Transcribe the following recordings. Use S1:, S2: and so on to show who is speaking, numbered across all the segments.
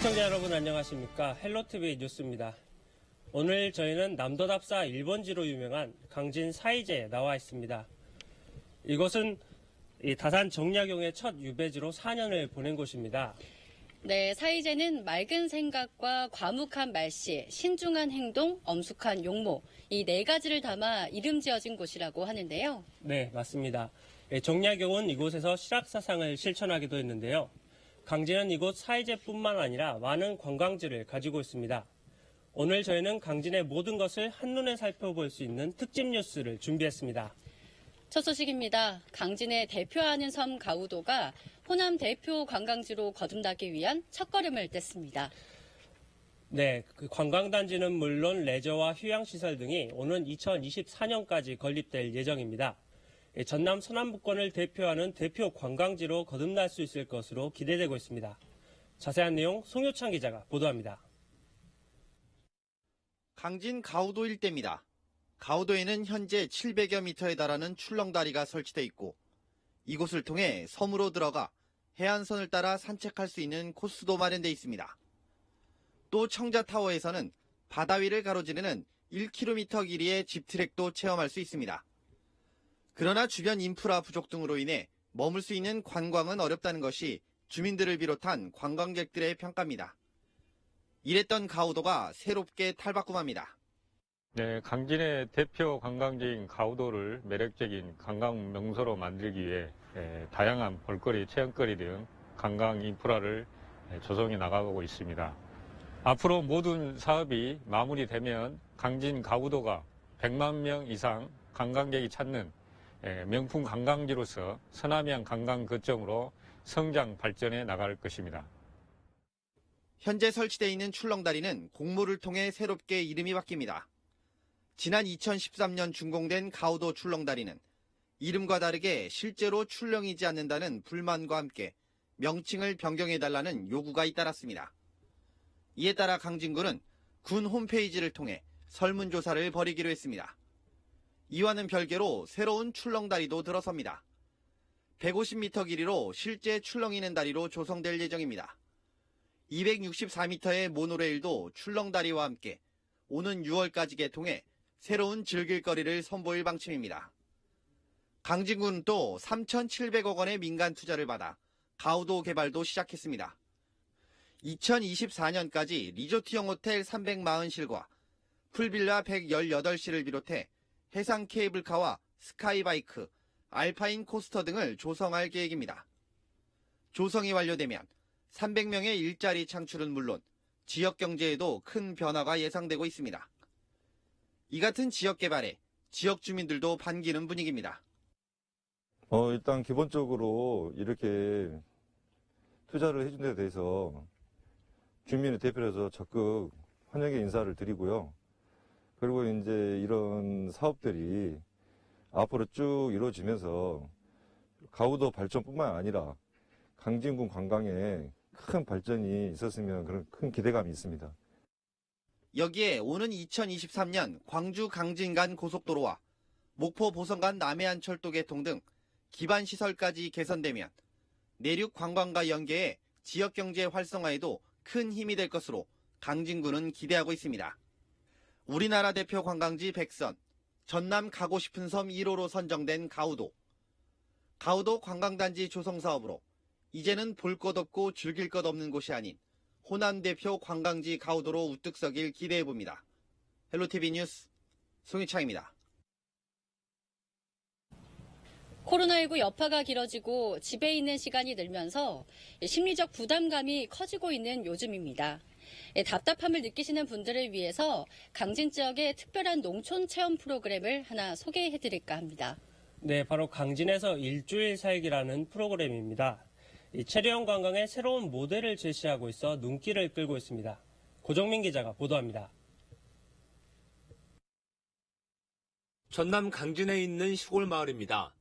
S1: 시청자 여러분 안녕하십니까. 헬로티비 뉴스입니다. 오늘 저희는 남도답사 1번지로 유명한 강진 사이제에 나와 있습니다. 이곳은 다산 정약용의 첫 유배지로 4년을 보낸 곳입니다.
S2: 네, 사이제는 맑은 생각과 과묵한 말씨, 신중한 행동, 엄숙한 용모, 이 네 가지를 담아 이름 지어진 곳이라고 하는데요.
S1: 네, 맞습니다. 정약용은 이곳에서 실학사상을 실천하기도 했는데요. 강진은 이곳 사이제뿐만 아니라 많은 관광지를 가지고 있습니다. 오늘 저희는 강진의 모든 것을 한눈에 살펴볼 수 있는 특집 뉴스를 준비했습니다.
S2: 첫 소식입니다. 강진의 대표하는 섬 가우도가 호남 대표 관광지로 거듭나기 위한 첫걸음을 뗐습니다.
S1: 네, 그 관광단지는 물론 레저와 휴양시설 등이 오는 2024년까지 건립될 예정입니다. 전남 서남북권을 대표하는 대표 관광지로 거듭날 수 있을 것으로 기대되고 있습니다. 자세한 내용 송효창 기자가 보도합니다.
S3: 강진 가우도 일대입니다. 가우도에는 현재 700여 미터에 달하는 출렁다리가 설치돼 있고 이곳을 통해 섬으로 들어가 해안선을 따라 산책할 수 있는 코스도 마련돼 있습니다. 또 청자타워에서는 바다 위를 가로지르는 1km 길이의 집트랙도 체험할 수 있습니다. 그러나 주변 인프라 부족 등으로 인해 머물 수 있는 관광은 어렵다는 것이 주민들을 비롯한 관광객들의 평가입니다. 이랬던 가우도가 새롭게 탈바꿈합니다.
S4: 네, 강진의 대표 관광지인 가우도를 매력적인 관광 명소로 만들기 위해 다양한 볼거리, 체험거리 등 관광 인프라를 조성해 나가고 있습니다. 앞으로 모든 사업이 마무리되면 강진 가우도가 100만 명 이상 관광객이 찾는 명품 관광지로서 서남해안 관광 거점으로 성장 발전해 나갈 것입니다.
S3: 현재 설치되어 있는 출렁다리는 공모를 통해 새롭게 이름이 바뀝니다. 지난 2013년 준공된 가우도 출렁다리는 이름과 다르게 실제로 출렁이지 않는다는 불만과 함께 명칭을 변경해달라는 요구가 잇따랐습니다. 이에 따라 강진군은 군 홈페이지를 통해 설문조사를 벌이기로 했습니다. 이와는 별개로 새로운 출렁다리도 들어섭니다. 150m 길이로 실제 출렁이는 다리로 조성될 예정입니다. 264m의 모노레일도 출렁다리와 함께 오는 6월까지 개통해 새로운 즐길거리를 선보일 방침입니다. 강진군은 또 3,700억 원의 민간 투자를 받아 가우도 개발도 시작했습니다. 2024년까지 리조트형 호텔 340실과 풀빌라 118실을 비롯해 해상 케이블카와 스카이바이크, 알파인 코스터 등을 조성할 계획입니다. 조성이 완료되면 300명의 일자리 창출은 물론 지역 경제에도 큰 변화가 예상되고 있습니다. 이 같은 지역 개발에 지역 주민들도 반기는 분위기입니다.
S5: 일단 기본적으로 이렇게 투자를 해준 데 대해서 주민의 대표로서 적극 환영의 인사를 드리고요. 그리고 이제 이런 사업들이 앞으로 쭉 이루어지면서 가우도 발전뿐만 아니라 강진군 관광에 큰 발전이 있었으면 그런 큰 기대감이 있습니다.
S3: 여기에 오는 2023년 광주 강진 간 고속도로와 목포 보성 간 남해안 철도 개통 등 기반시설까지 개선되면 내륙 관광과 연계해 지역경제 활성화에도 큰 힘이 될 것으로 강진군은 기대하고 있습니다. 우리나라 대표 관광지 백선, 전남 가고 싶은 섬 1호로 선정된 가우도. 가우도 관광단지 조성 사업으로 이제는 볼 것 없고 즐길 것 없는 곳이 아닌 호남 대표 관광지 가우도로 우뚝 서길 기대해봅니다. 헬로티비 뉴스 송희창입니다.
S2: 코로나19 여파가 길어지고 집에 있는 시간이 늘면서 심리적 부담감이 커지고 있는 요즘입니다. 답답함을 느끼시는 분들을 위해서 강진 지역의 특별한 농촌 체험 프로그램을 하나 소개해드릴까 합니다.
S1: 네, 바로 강진에서 일주일 살기라는 프로그램입니다. 이 체류형 관광의 새로운 모델을 제시하고 있어 눈길을 끌고 있습니다. 고정민 기자가 보도합니다.
S6: 전남 강진에 있는 시골 마을입니다.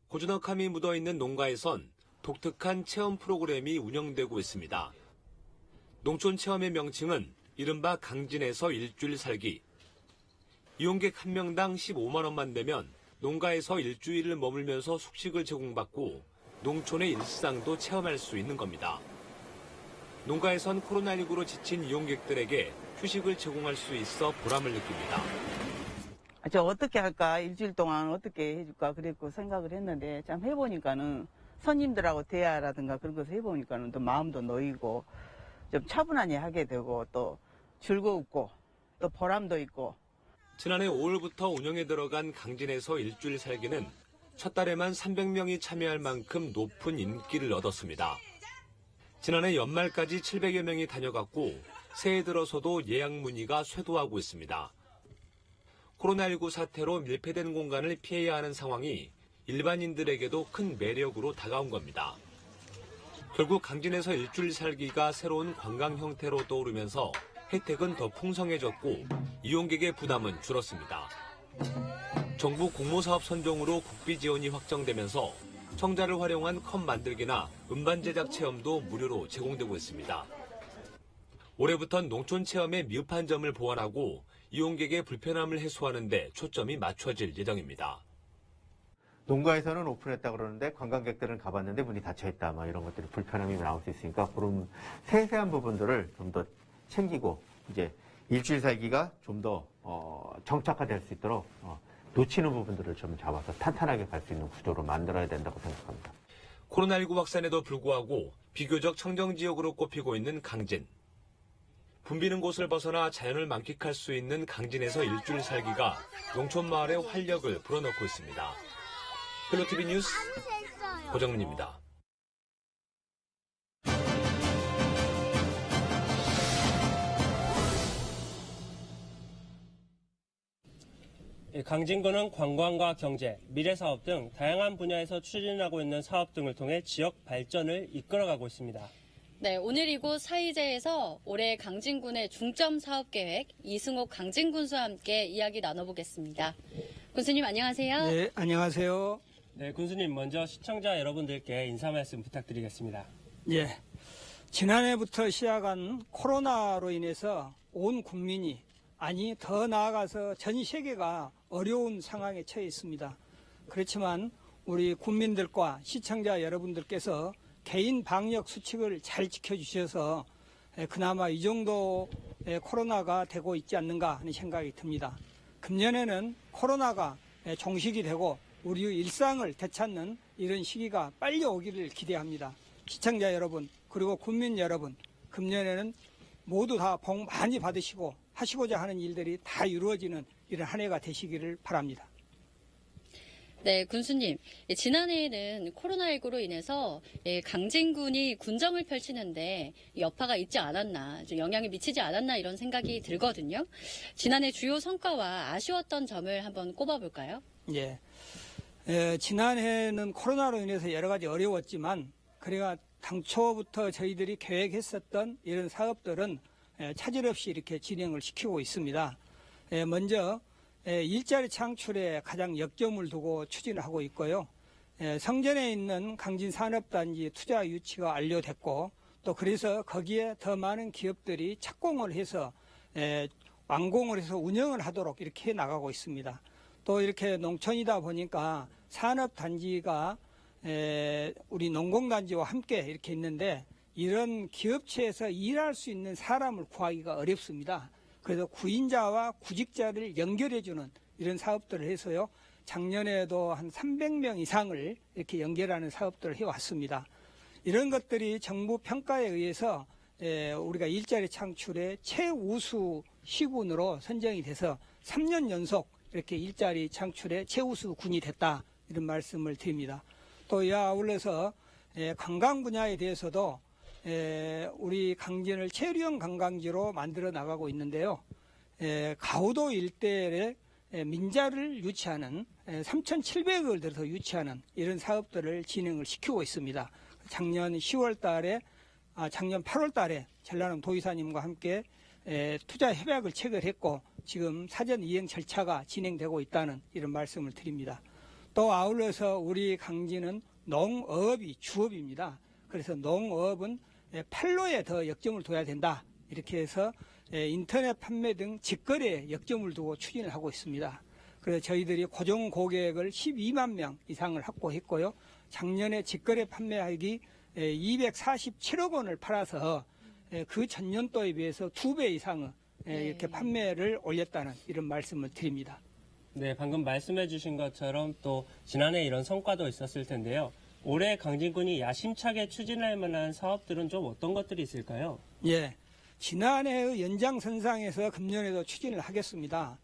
S6: 고즈넉함이 묻어있는 농가에선 독특한 체험 프로그램이 운영되고 있습니다. 농촌 체험의 명칭은 이른바 강진에서 일주일 살기. 이용객 1명당 15만 원만 내면 농가에서 일주일을 머물면서 숙식을 제공받고 농촌의 일상도 체험할 수 있는 겁니다. 농가에선 코로나19로 지친 이용객들에게 휴식을 제공할 수 있어 보람을 느낍니다.
S7: 저 어떻게 할까? 일주일 동안 어떻게 해줄까? 그랬고 생각을 했는데 참 해보니까는 손님들하고 대화라든가 그런 것을 해보니까는 또 마음도 놓이고 좀 차분하게 하게 되고 또 즐거웠고 또 보람도 있고.
S6: 지난해 5월부터 운영에 들어간 강진에서 일주일 살기는 첫 달에만 300명이 참여할 만큼 높은 인기를 얻었습니다. 지난해 연말까지 700여 명이 다녀갔고 새해 들어서도 예약 문의가 쇄도하고 있습니다. 코로나19 사태로 밀폐된 공간을 피해야 하는 상황이 일반인들에게도 큰 매력으로 다가온 겁니다. 결국 강진에서 일주일 살기가 새로운 관광 형태로 떠오르면서 혜택은 더 풍성해졌고 이용객의 부담은 줄었습니다. 정부 공모사업 선정으로 국비 지원이 확정되면서 청자를 활용한 컵 만들기나 음반 제작 체험도 무료로 제공되고 있습니다. 올해부터는 농촌 체험에 미흡한 점을 보완하고 이용객의 불편함을 해소하는 데 초점이 맞춰질 예정입니다.
S8: 농가에서는 오픈했다 그러는데 관광객들은 가봤는데 문이 닫혀있다 막 이런 것들이 불편함이 나올 수 있으니까 그런 세세한 부분들을 좀 더 챙기고 이제 일주일 살기가 좀 더 정착화될 수 있도록 놓치는 부분들을 좀 잡아서 탄탄하게 갈 수 있는 구조로 만들어야 된다고 생각합니다.
S6: 코로나19 확산에도 불구하고 비교적 청정지역으로 꼽히고 있는 강진. 붐비는 곳을 벗어나 자연을 만끽할 수 있는 강진에서 일주일 살기가 농촌 마을의 활력을 불어넣고 있습니다. 헬로티비 뉴스 고정민입니다.
S1: 강진구는 관광과 경제, 미래사업 등 다양한 분야에서 추진하고 있는 사업 등을 통해 지역 발전을 이끌어가고 있습니다.
S2: 네, 오늘 이곳 사이제에서 올해 강진군의 중점 사업 계획 이승옥 강진군수와 함께 이야기 나눠보겠습니다. 군수님 안녕하세요.
S9: 네, 안녕하세요.
S1: 네, 군수님 먼저 시청자 여러분들께 인사 말씀 부탁드리겠습니다.
S9: 예. 지난해부터 시작한 코로나로 인해서 온 국민이 아니 더 나아가서 전 세계가 어려운 상황에 처해 있습니다. 그렇지만 우리 국민들과 시청자 여러분들께서 개인 방역 수칙을 잘 지켜주셔서 그나마 이 정도 코로나가 되고 있지 않는가 하는 생각이 듭니다. 금년에는 코로나가 종식이 되고 우리 일상을 되찾는 이런 시기가 빨리 오기를 기대합니다. 시청자 여러분 그리고 국민 여러분 금년에는 모두 다 복 많이 받으시고 하시고자 하는 일들이 다 이루어지는 이런 한 해가 되시기를 바랍니다.
S2: 네, 군수님. 지난해에는 코로나19로 인해서 강진군이 군정을 펼치는데 여파가 있지 않았나, 좀 영향이 미치지 않았나 이런 생각이 들거든요. 지난해 주요 성과와 아쉬웠던 점을 한번 꼽아볼까요?
S9: 예. 지난해는 코로나로 인해서 여러 가지 어려웠지만 그래가 당초부터 저희들이 계획했었던 이런 사업들은 차질 없이 이렇게 진행을 시키고 있습니다. 먼저 일자리 창출에 가장 역점을 두고 추진을 하고 있고요. 성전에 있는 강진산업단지 투자 유치가 완료됐고 또 그래서 거기에 더 많은 기업들이 착공을 해서 완공을 해서 운영을 하도록 이렇게 나가고 있습니다. 또 이렇게 농촌이다 보니까 산업단지가 우리 농공단지와 함께 이렇게 있는데 이런 기업체에서 일할 수 있는 사람을 구하기가 어렵습니다. 그래서 구인자와 구직자를 연결해주는 이런 사업들을 해서요. 작년에도 한 300명 이상을 이렇게 연결하는 사업들을 해왔습니다. 이런 것들이 정부 평가에 의해서 우리가 일자리 창출의 최우수 시군으로 선정이 돼서 3년 연속 이렇게 일자리 창출의 최우수 군이 됐다. 이런 말씀을 드립니다. 또 이와 아울러서 관광 분야에 대해서도 우리 강진을 체류형 관광지로 만들어 나가고 있는데요. 가우도 일대에 민자를 유치하는 3,700억을 들여서 유치하는 이런 사업들을 진행을 시키고 있습니다. 작년 10월 달에 작년 8월 달에 전라남 도의사님과 함께 투자 협약을 체결했고 지금 사전 이행 절차가 진행되고 있다는 이런 말씀을 드립니다. 또 아울러서 우리 강진은 농업이 주업입니다. 그래서 농업은 판로에 더 역점을 둬야 된다. 이렇게 해서 인터넷 판매 등 직거래에 역점을 두고 추진을 하고 있습니다. 그래서 저희들이 고정 고객을 12만 명 이상을 확보했고요. 작년에 직거래 판매액이 247억 원을 팔아서 그 전년도에 비해서 2배 이상의
S2: 네.
S9: 이렇게 판매를 올렸다는 이런 말씀을 드립니다.
S1: 네, 방금 말씀해 주신 것처럼 또 지난해 이런 성과도 있었을 텐데요. 올해 강진군이 야심차게 추진할 만한 사업들은 좀 어떤 것들이 있을까요?
S9: 예, 지난해의 연장선상에서 금년에도 추진을 하겠습니다.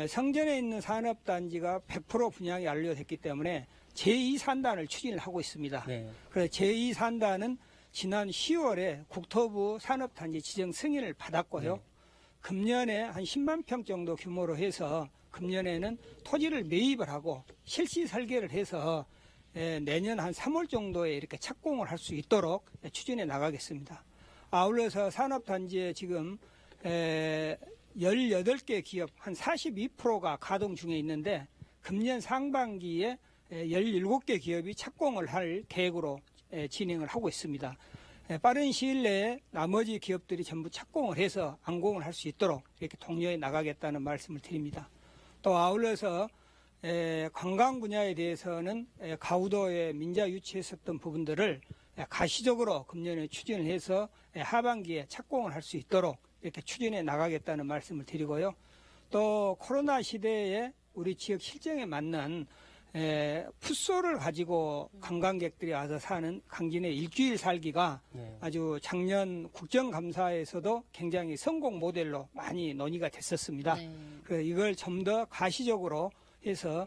S9: 성전에 있는 산업단지가 100% 분양이 완료됐기 때문에 제2산단을 추진을 하고 있습니다.
S1: 네.
S9: 그래서 제2산단은 지난 10월에 국토부 산업단지 지정 승인을 받았고요.
S1: 네.
S9: 금년에 한 10만 평 정도 규모로 해서 금년에는 토지를 매입을 하고 실시 설계를 해서 내년 한 3월 정도에 이렇게 착공을 할 수 있도록 추진해 나가겠습니다. 아울러서 산업단지에 지금 18개 기업 한 42%가 가동 중에 있는데 금년 상반기에 17개 기업이 착공을 할 계획으로 진행을 하고 있습니다. 빠른 시일 내에 나머지 기업들이 전부 착공을 해서 완공을 할 수 있도록 이렇게 독려해 나가겠다는 말씀을 드립니다. 또 아울러서 관광 분야에 대해서는 가우도에 민자 유치했었던 부분들을 가시적으로 금년에 추진을 해서 하반기에 착공을 할 수 있도록 이렇게 추진해 나가겠다는 말씀을 드리고요. 또 코로나 시대에 우리 지역 실정에 맞는 풋소를 가지고 관광객들이 와서 사는 강진의 일주일 살기가
S1: 네.
S9: 아주 작년 국정감사에서도 굉장히 성공 모델로 많이 논의가 됐었습니다.
S2: 네.
S9: 이걸 좀 더 가시적으로 해서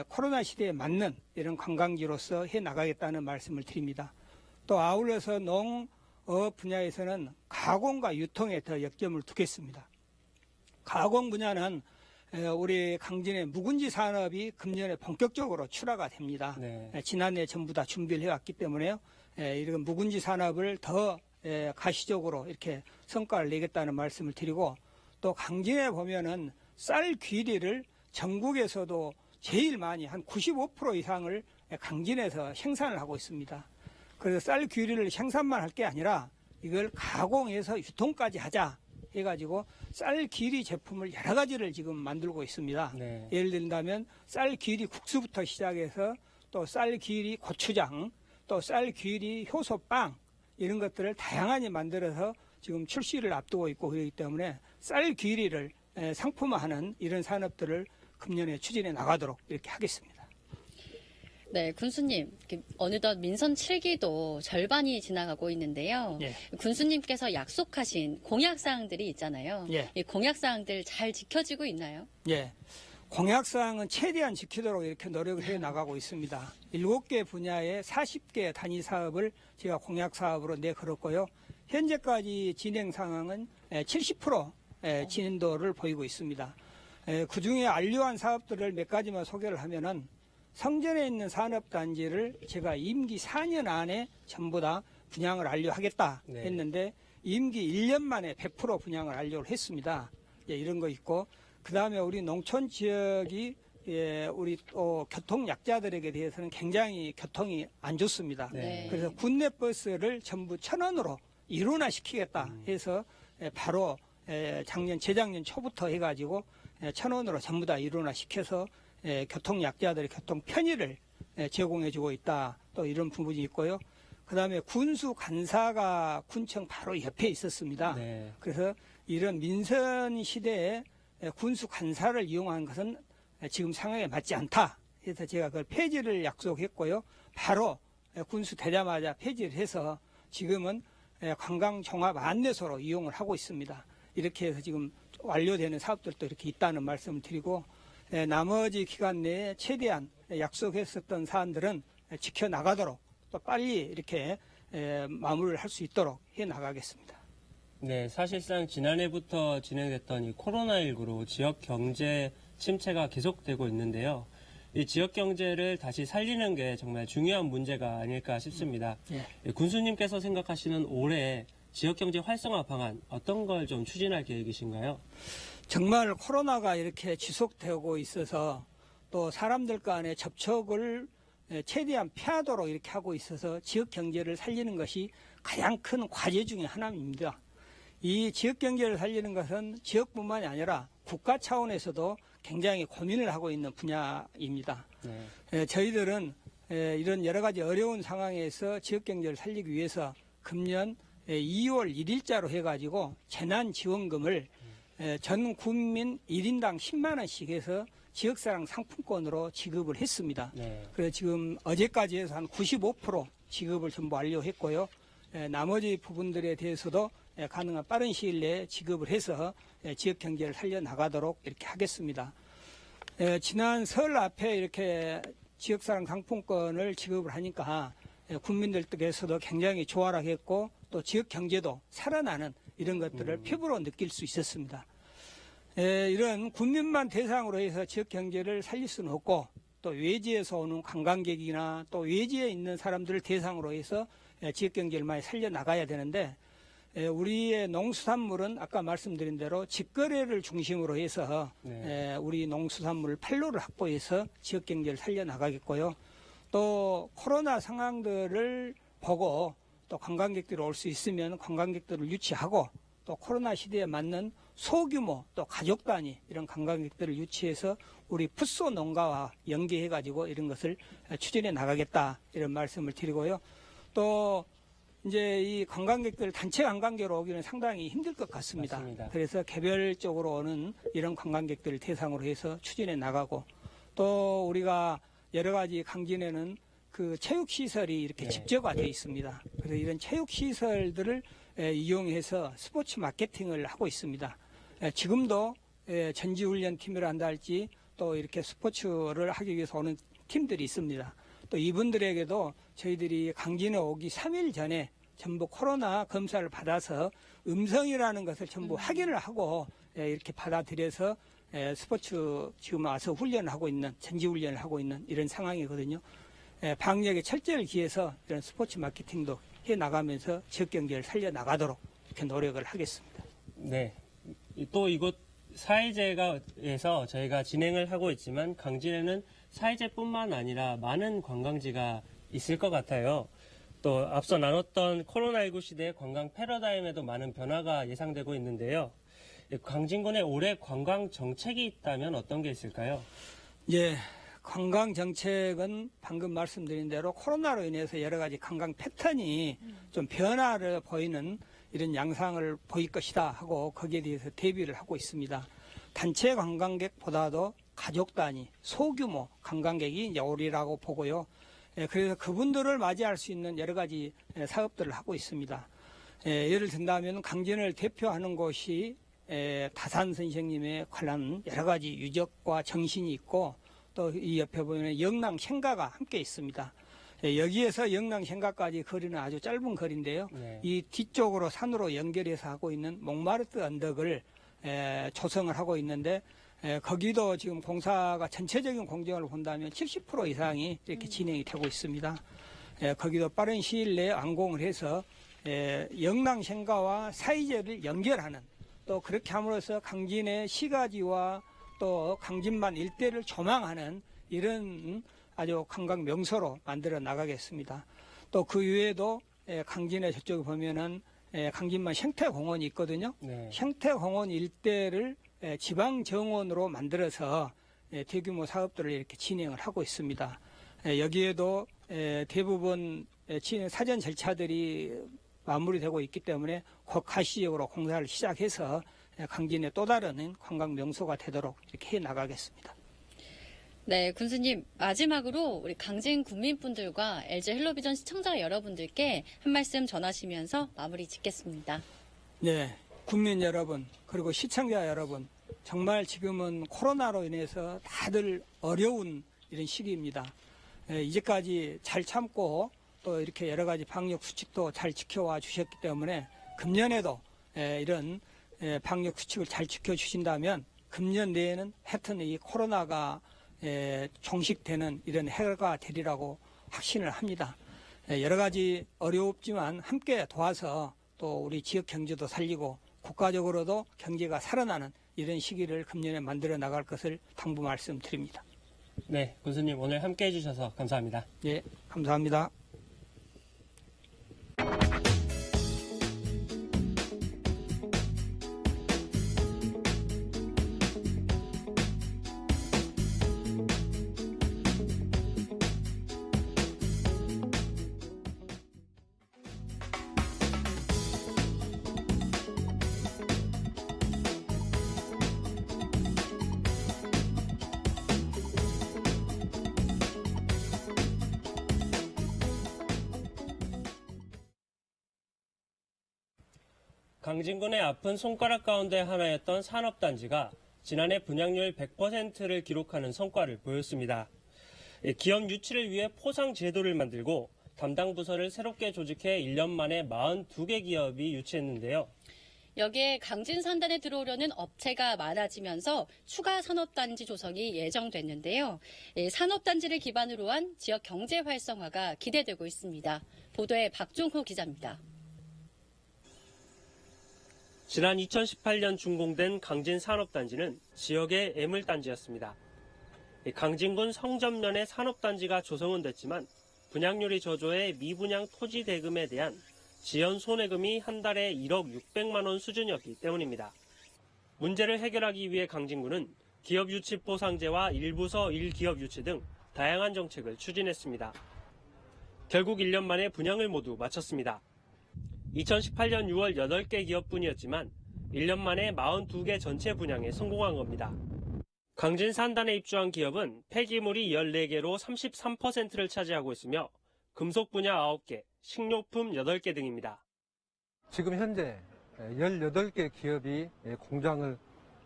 S9: 코로나 시대에 맞는 이런 관광지로서 해 나가겠다는 말씀을 드립니다. 또 아울러서 농업 분야에서는 가공과 유통에 더 역점을 두겠습니다. 가공 분야는 우리 강진의 묵은지 산업이 금년에 본격적으로 출하가 됩니다.
S1: 네.
S9: 지난해 전부 다 준비를 해왔기 때문에요. 이런 묵은지 산업을 더 가시적으로 이렇게 성과를 내겠다는 말씀을 드리고 또 강진에 보면은 쌀 귀리를 전국에서도 제일 많이 한 95% 이상을 강진에서 생산을 하고 있습니다. 그래서 쌀 귀리를 생산만 할 게 아니라 이걸 가공해서 유통까지 하자 해가지고 쌀 귀리 제품을 여러 가지를 지금 만들고 있습니다.
S1: 네.
S9: 예를 든다면 쌀 귀리 국수부터 시작해서 또 쌀 귀리 고추장, 또 쌀 귀리 효소빵 이런 것들을 다양하게 만들어서 지금 출시를 앞두고 있고 그렇기 때문에 쌀 귀리를 상품화하는 이런 산업들을 금년에 추진해 나가도록 이렇게 하겠습니다.
S2: 네, 군수님, 어느덧 민선 7기도 절반이 지나가고 있는데요.
S9: 예.
S2: 군수님께서 약속하신 공약사항들이 있잖아요.
S9: 예.
S2: 이 공약사항들 잘 지켜지고 있나요?
S9: 예. 공약사항은 최대한 지키도록 이렇게 노력을 해 나가고 있습니다. 7개 분야의 40개 단위 사업을 제가 공약사업으로 내걸었고요. 현재까지 진행 상황은 70% 진행도를 보이고 있습니다. 그 중에 완료한 사업들을 몇 가지만 소개를 하면은 성전에 있는 산업단지를 제가 임기 4년 안에 전부 다 분양을 완료하겠다
S1: 네.
S9: 했는데 임기 1년 만에 100% 분양을 완료를 했습니다. 이런 거 있고 그 다음에 우리 농촌 지역이 우리 또 교통 약자들에게 대해서는 굉장히 교통이 안 좋습니다.
S2: 네.
S9: 그래서 국내 버스를 전부 1,000원으로 일원화시키겠다 해서 바로 재작년 초부터 해가지고 1,000원으로 전부 다 일원화시켜서 교통 약자들의 교통 편의를 제공해주고 있다. 또 이런 부분이 있고요. 그 다음에 군수 간사가 군청 바로 옆에 있었습니다.
S1: 네.
S9: 그래서 이런 민선 시대에 군수 간사를 이용하는 것은 지금 상황에 맞지 않다. 그래서 제가 그걸 폐지를 약속했고요. 바로 군수 되자마자 폐지를 해서 지금은 관광 종합 안내소로 이용을 하고 있습니다. 이렇게 해서 지금 완료되는 사업들도 이렇게 있다는 말씀을 드리고 나머지 기간 내에 최대한 약속했었던 사안들은 지켜나가도록 또 빨리 이렇게 마무리를 할 수 있도록 해 나가겠습니다.
S1: 네, 사실상 지난해부터 진행됐던 이 코로나19로 지역 경제 침체가 계속되고 있는데요. 이 지역 경제를 다시 살리는 게 정말 중요한 문제가 아닐까 싶습니다.
S9: 예.
S1: 군수님께서 생각하시는 올해 지역 경제 활성화 방안 어떤 걸 좀 추진할 계획이신가요?
S9: 정말 코로나가 이렇게 지속되고 있어서 또 사람들 간의 접촉을 최대한 피하도록 이렇게 하고 있어서 지역 경제를 살리는 것이 가장 큰 과제 중에 하나입니다. 이 지역 경제를 살리는 것은 지역뿐만이 아니라 국가 차원에서도 굉장히 고민을 하고 있는 분야입니다.
S1: 네.
S9: 저희들은 이런 여러 가지 어려운 상황에서 지역 경제를 살리기 위해서 금년 2월 1일자로 해가지고 재난지원금을 전 국민 1인당 10만 원씩 해서 지역사랑 상품권으로 지급을 했습니다.
S1: 네.
S9: 그래서 지금 어제까지 해서 한 95% 지급을 전부 완료했고요. 나머지 부분들에 대해서도 가능한 빠른 시일 내에 지급을 해서 지역 경제를 살려나가도록 이렇게 하겠습니다. 지난 설 앞에 이렇게 지역사랑 상품권을 지급을 하니까 국민들께서도 굉장히 조화락했고 또 지역 경제도 살아나는 이런 것들을 피부로 느낄 수 있었습니다. 이런 국민만 대상으로 해서 지역 경제를 살릴 수는 없고 또 외지에서 오는 관광객이나 또 외지에 있는 사람들을 대상으로 해서 지역 경제를 많이 살려나가야 되는데 우리의 농수산물은 아까 말씀드린 대로 직거래를 중심으로 해서 우리 농수산물 판로를 확보해서 지역 경제를 살려나가겠고요. 또 코로나 상황들을 보고 또 관광객들이 올 수 있으면 관광객들을 유치하고 또 코로나 시대에 맞는 소규모 또 가족 단위 이런 관광객들을 유치해서 우리 풋소 농가와 연계해 가지고 이런 것을 추진해 나가겠다 이런 말씀을 드리고요. 또 이제 이 관광객들 단체 관광객으로 오기는 상당히 힘들 것 같습니다.
S1: 맞습니다.
S9: 그래서 개별적으로 오는 이런 관광객들을 대상으로 해서 추진해 나가고 또 우리가 여러 가지 강진에는 그 체육시설이 이렇게 집적화되어 있습니다. 그래서 이런 체육시설들을 이용해서 스포츠 마케팅을 하고 있습니다. 지금도 전지훈련팀이라 한다 할지 또 이렇게 스포츠를 하기 위해서 오는 팀들이 있습니다. 또 이분들에게도 저희들이 강진에 오기 3일 전에 전부 코로나 검사를 받아서 음성이라는 것을 전부 확인을 하고 이렇게 받아들여서 스포츠 지금 와서 훈련을 하고 있는 전지훈련을 하고 있는 이런 상황이거든요. 방역에 철저를 기해서 이런 스포츠 마케팅도 해나가면서 지역 경제를 살려나가도록 이렇게 노력을 하겠습니다.
S1: 네. 또 이곳 사회제에서 저희가 진행을 하고 있지만 강진에는 사회제뿐만 아니라 많은 관광지가 있을 것 같아요. 또 앞서 나눴던 코로나19 시대의 관광 패러다임에도 많은 변화가 예상되고 있는데요. 강진군에 올해 관광 정책이 있다면 어떤 게 있을까요?
S9: 예, 관광 정책은 방금 말씀드린 대로 코로나로 인해서 여러 가지 관광 패턴이 좀 변화를 보이는 이런 양상을 보일 것이다 하고 거기에 대해서 대비를 하고 있습니다. 단체 관광객보다도 가족 단위, 소규모 관광객이 이제 오리라고 보고요. 그래서 그분들을 맞이할 수 있는 여러 가지 사업들을 하고 있습니다. 예를 든다면 강진을 대표하는 곳이 다산 선생님의 관한 여러 가지 유적과 정신이 있고 또 이 옆에 보면 영랑 생가가 함께 있습니다. 여기에서 영랑 생가까지 거리는 아주 짧은 거리인데요. 이 뒤쪽으로 산으로 연결해서 하고 있는 몽마르트 언덕을 조성을 하고 있는데 거기도 지금 공사가 전체적인 공정을 본다면 70% 이상이 이렇게 진행이 되고 있습니다. 거기도 빠른 시일 내에 완공을 해서 영랑생가와 사이제를 연결하는 또 그렇게 함으로써 강진의 시가지와 또 강진만 일대를 조망하는 이런 아주 관광 명소로 만들어 나가겠습니다. 또 그 외에도 강진의 저쪽에 보면은 강진만 생태공원이 있거든요. 생태공원 일대를 지방정원으로 만들어서 대규모 사업들을 이렇게 진행을 하고 있습니다. 여기에도 대부분 사전 절차들이 마무리되고 있기 때문에 곧 가시적으로 공사를 시작해서 강진의 또 다른 관광 명소가 되도록 이렇게 해 나가겠습니다.
S2: 네, 군수님 마지막으로 우리 강진 국민분들과 LG 헬로비전 시청자 여러분들께 한 말씀 전하시면서 마무리 짓겠습니다.
S9: 네, 국민 여러분 그리고 시청자 여러분 정말 지금은 코로나로 인해서 다들 어려운 이런 시기입니다. 이제까지 잘 참고 또 이렇게 여러 가지 방역 수칙도 잘 지켜와 주셨기 때문에 금년에도 이런 방역 수칙을 잘 지켜주신다면 금년 내에는 하여튼 이 코로나가 종식되는 이런 해가 되리라고 확신을 합니다. 여러 가지 어렵지만 함께 도와서 또 우리 지역 경제도 살리고 국가적으로도 경제가 살아나는 이런 시기를 금년에 만들어 나갈 것을 당부 말씀드립니다.
S1: 네, 군수님 오늘 함께 해주셔서 감사합니다.
S9: 예, 감사합니다.
S1: 강진군의 아픈 손가락 가운데 하나였던 산업단지가 지난해 분양률 100%를 기록하는 성과를 보였습니다. 기업 유치를 위해 포상 제도를 만들고 담당 부서를 새롭게 조직해 1년 만에 42개 기업이 유치했는데요.
S2: 여기에 강진 산단에 들어오려는 업체가 많아지면서 추가 산업단지 조성이 예정됐는데요. 산업단지를 기반으로 한 지역 경제 활성화가 기대되고 있습니다. 보도에 박종호 기자입니다.
S1: 지난 2018년 준공된 강진 산업단지는 지역의 애물단지였습니다. 강진군 성전면에 산업단지가 조성은 됐지만 분양률이 저조해 미분양 토지 대금에 대한 지연 손해금이 한 달에 1억 600만 원 수준이었기 때문입니다. 문제를 해결하기 위해 강진군은 기업 유치 보상제와 1부서 1기업 유치 등 다양한 정책을 추진했습니다. 결국 1년 만에 분양을 모두 마쳤습니다. 2018년 6월 8개 기업뿐이었지만 1년 만에 42개 전체 분양에 성공한 겁니다. 강진 산단에 입주한 기업은 폐기물이 14개로 33%를 차지하고 있으며 금속 분야 9개, 식료품 8개 등입니다.
S10: 지금 현재 18개 기업이 공장을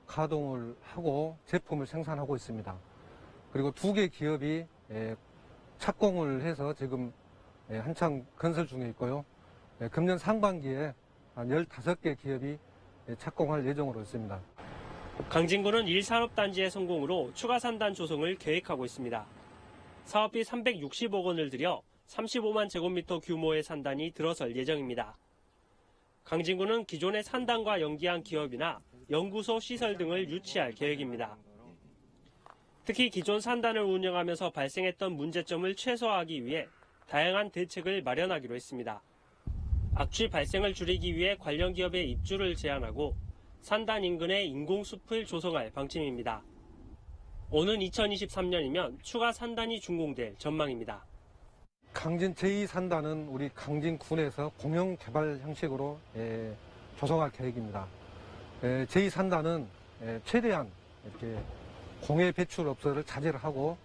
S10: 가동을 하고 제품을 생산하고 있습니다. 그리고 2개 기업이 착공을 해서 지금 한창 건설 중에 있고요. 금년 상반기에 한 15개 기업이 착공할 예정으로 있습니다.
S1: 강진군은 1산업단지의 성공으로 추가 산단 조성을 계획하고 있습니다. 사업비 360억 원을 들여 35만 제곱미터 규모의 산단이 들어설 예정입니다. 강진군은 기존의 산단과 연계한 기업이나 연구소 시설 등을 유치할 계획입니다. 특히 기존 산단을 운영하면서 발생했던 문제점을 최소화하기 위해 다양한 대책을 마련하기로 했습니다. 악취 발생을 줄이기 위해 관련 기업의 입주를 제한하고 산단 인근에 인공숲을 조성할 방침입니다. 오는 2023년이면 추가 산단이 준공될 전망입니다.
S10: 강진 제2산단은 우리 강진군에서 공영개발 형식으로 조성할 계획입니다. 제2산단은 최대한 이렇게 공해 배출 업소를 자제를 하고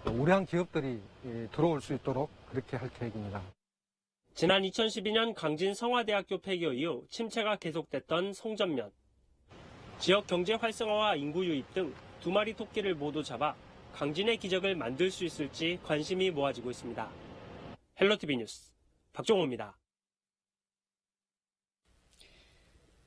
S10: 우량 기업들이 들어올 수 있도록 그렇게 할 계획입니다.
S1: 지난 2012년 강진 성화대학교 폐교 이후 침체가 계속됐던 성전면. 지역 경제 활성화와 인구 유입 등 2마리 토끼를 모두 잡아 강진의 기적을 만들 수 있을지 관심이 모아지고 있습니다. 헬로티비 뉴스 박종호입니다.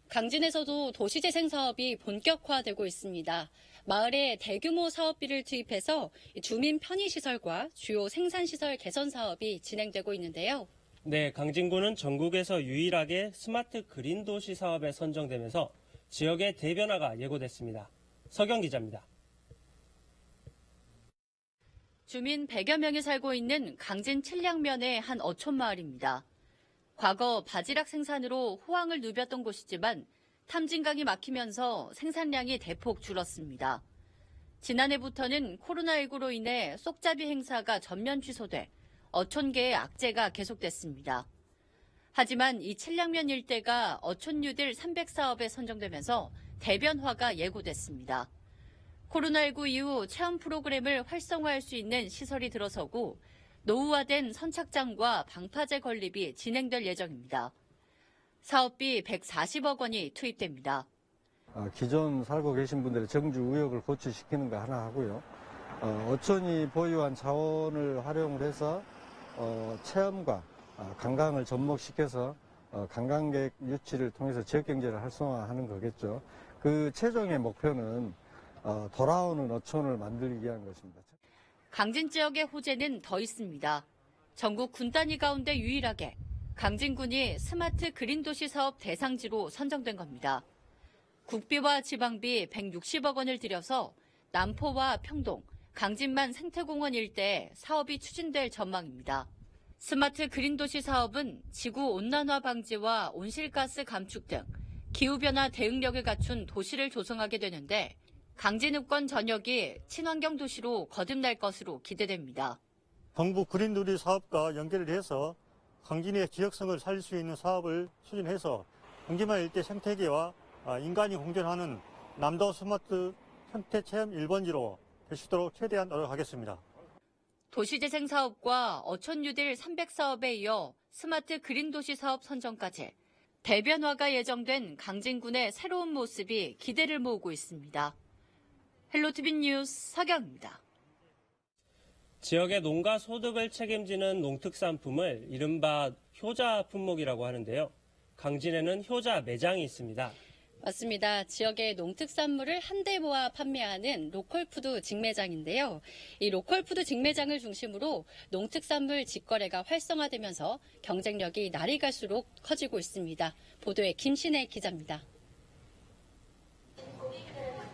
S2: 강진에서도 도시재생 사업이 본격화되고 있습니다. 마을에 대규모 사업비를 투입해서 주민 편의시설과 주요 생산시설 개선 사업이 진행되고 있는데요.
S1: 네, 강진구는 전국에서 유일하게 스마트 그린 도시 사업에 선정되면서 지역의 대변화가 예고됐습니다. 서경 기자입니다.
S2: 주민 100여 명이 살고 있는 강진 칠량면의 한 어촌 마을입니다. 과거 바지락 생산으로 호황을 누볐던 곳이지만 탐진강이 막히면서 생산량이 대폭 줄었습니다. 지난해부터는 코로나19로 인해 쏙잡이 행사가 전면 취소돼 어촌계의 악재가 계속됐습니다. 하지만 이 칠량면 일대가 어촌 뉴딜 300사업에 선정되면서 대변화가 예고됐습니다. 코로나19 이후 체험 프로그램을 활성화할 수 있는 시설이 들어서고 노후화된 선착장과 방파제 건립이 진행될 예정입니다. 사업비 140억 원이 투입됩니다.
S10: 기존 살고 계신 분들의 정주 의욕을 고취시키는 거 하나 하고요. 어촌이 보유한 자원을 활용을 해서 체험과 관광을 접목시켜서 관광객 유치를 통해서 지역경제를 활성화하는 거겠죠. 그 최종의 목표는 돌아오는 어촌을 만들기 위한 것입니다.
S2: 강진 지역의 호재는 더 있습니다. 전국 군 단위 가운데 유일하게 강진군이 스마트 그린 도시 사업 대상지로 선정된 겁니다. 국비와 지방비 160억 원을 들여서 남포와 평동, 강진만 생태공원 일대에 사업이 추진될 전망입니다. 스마트 그린 도시 사업은 지구 온난화 방지와 온실가스 감축 등 기후변화 대응력을 갖춘 도시를 조성하게 되는데 강진읍권 전역이 친환경 도시로 거듭날 것으로 기대됩니다.
S11: 동부 그린누리 사업과 연계를 해서 강진의 지역성을 살릴 수 있는 사업을 추진해서 강진만 일대 생태계와 인간이 공존하는 남도 스마트 생태체험 1번지로 될 수 있도록 최대한 노력하겠습니다.
S2: 도시재생 사업과 어촌 뉴딜 300사업에 이어 스마트 그린 도시 사업 선정까지 대변화가 예정된 강진군의 새로운 모습이 기대를 모으고 있습니다. 헬로티비 뉴스 서경입니다.
S1: 지역의 농가 소득을 책임지는 농특산품을 이른바 효자 품목이라고 하는데요. 강진에는 효자 매장이 있습니다.
S2: 맞습니다. 지역의 농특산물을 한데 모아 판매하는 로컬푸드 직매장인데요. 이 로컬푸드 직매장을 중심으로 농특산물 직거래가 활성화되면서 경쟁력이 날이 갈수록 커지고 있습니다. 보도에 김신혜 기자입니다.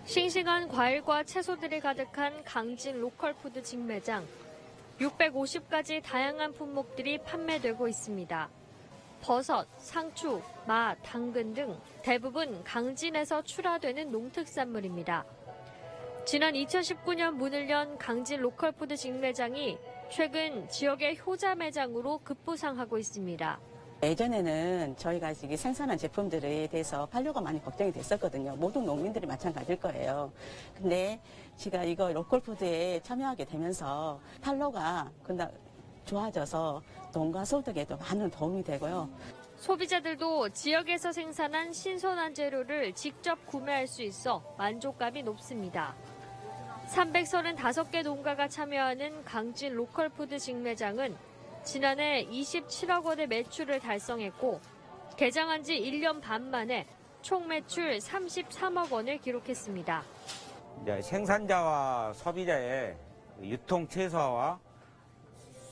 S12: 싱싱한 과일과 채소들이 가득한 강진 로컬푸드 직매장. 650가지 다양한 품목들이 판매되고 있습니다. 버섯, 상추, 마, 당근 등 대부분 강진에서 출하되는 농특산물입니다. 지난 2019년 문을 연 강진 로컬푸드 직매장이 최근 지역의 효자 매장으로 급부상하고 있습니다.
S13: 예전에는 저희가 지금 생산한 제품들에 대해서 판로가 많이 걱정이 됐었거든요. 모든 농민들이 마찬가지일 거예요. 근데 제가 이거 로컬푸드에 참여하게 되면서 판로가 좋아져서 농가 소득에도 많은 도움이 되고요.
S12: 소비자들도 지역에서 생산한 신선한 재료를 직접 구매할 수 있어 만족감이 높습니다. 335개 농가가 참여하는 강진 로컬푸드 직매장은 지난해 27억 원의 매출을 달성했고 개장한 지 1년 반 만에 총 매출 33억 원을 기록했습니다.
S14: 생산자와 소비자의 유통 최소화와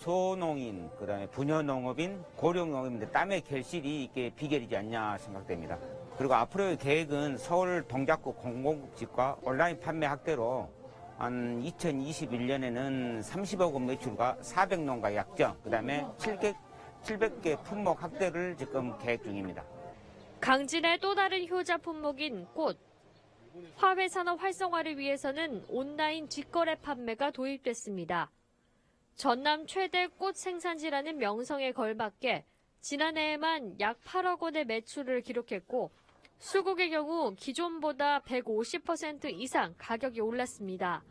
S14: 소농인, 그다음에 분야농업인, 고령농업인들 땀의 결실이 이게 비결이지 않냐 생각됩니다. 그리고 앞으로의 계획은 서울 동작구 공공급식과 온라인 판매 확대로 한 2021년에는 30억 원 매출과 400농가 약정, 그다음에 700개 품목 확대를 지금 계획 중입니다.
S12: 강진의 또 다른 효자 품목인 꽃. 화훼 산업 활성화를 위해서는 온라인 직거래 판매가 도입됐습니다. 전남 최대 꽃 생산지라는 명성에 걸맞게 지난해에만 약 8억 원의 매출을 기록했고 수국의 경우 기존보다 150% 이상 가격이 올랐습니다.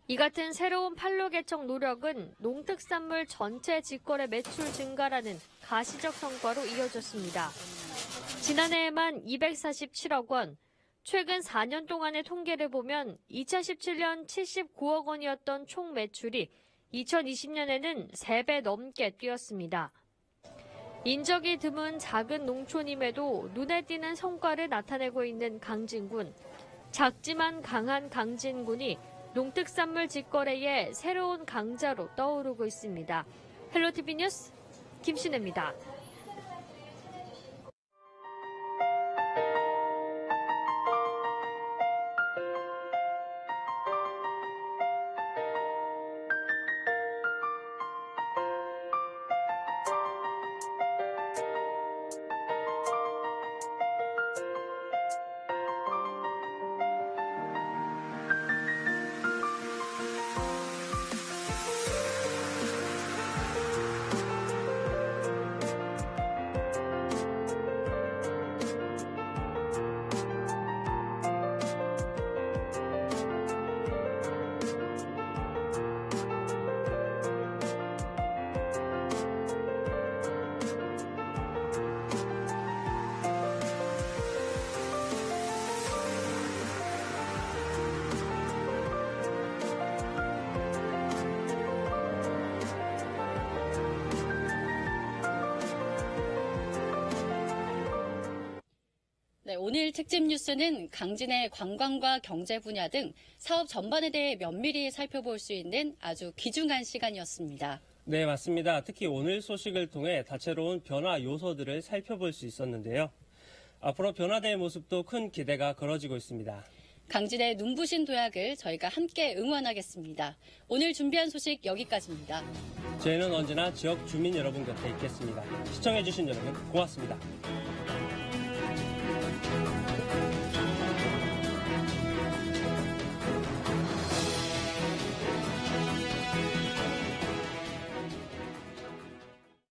S12: 이 같은 새로운 판로 개척 노력은 농특산물 전체 직거래 매출 증가라는 가시적 성과로 이어졌습니다. 지난해에만 247억 원, 최근 4년 동안의 통계를 보면 2017년 79억 원이었던 총 매출이 2020년에는 3배 넘게 뛰었습니다. 인적이 드문 작은 농촌임에도 눈에 띄는 성과를 나타내고 있는 강진군. 작지만 강한 강진군이 농특산물 직거래의 새로운 강자로 떠오르고 있습니다. 헬로티비 뉴스 김신혜입니다.
S2: 네, 오늘 특집 뉴스는 강진의 관광과 경제 분야 등 사업 전반에 대해 면밀히 살펴볼 수 있는 아주 귀중한 시간이었습니다.
S1: 네, 맞습니다. 특히 오늘 소식을 통해 다채로운 변화 요소들을 살펴볼 수 있었는데요. 앞으로 변화될 모습도 큰 기대가 걸어지고 있습니다.
S2: 강진의 눈부신 도약을 저희가 함께 응원하겠습니다. 오늘 준비한 소식 여기까지입니다.
S1: 저희는 언제나 지역 주민 여러분 곁에 있겠습니다. 시청해주신 여러분 고맙습니다.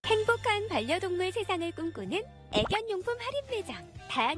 S15: 행복한 반려동물 세상을 꿈꾸는 애견용품 할인 매장. 다양한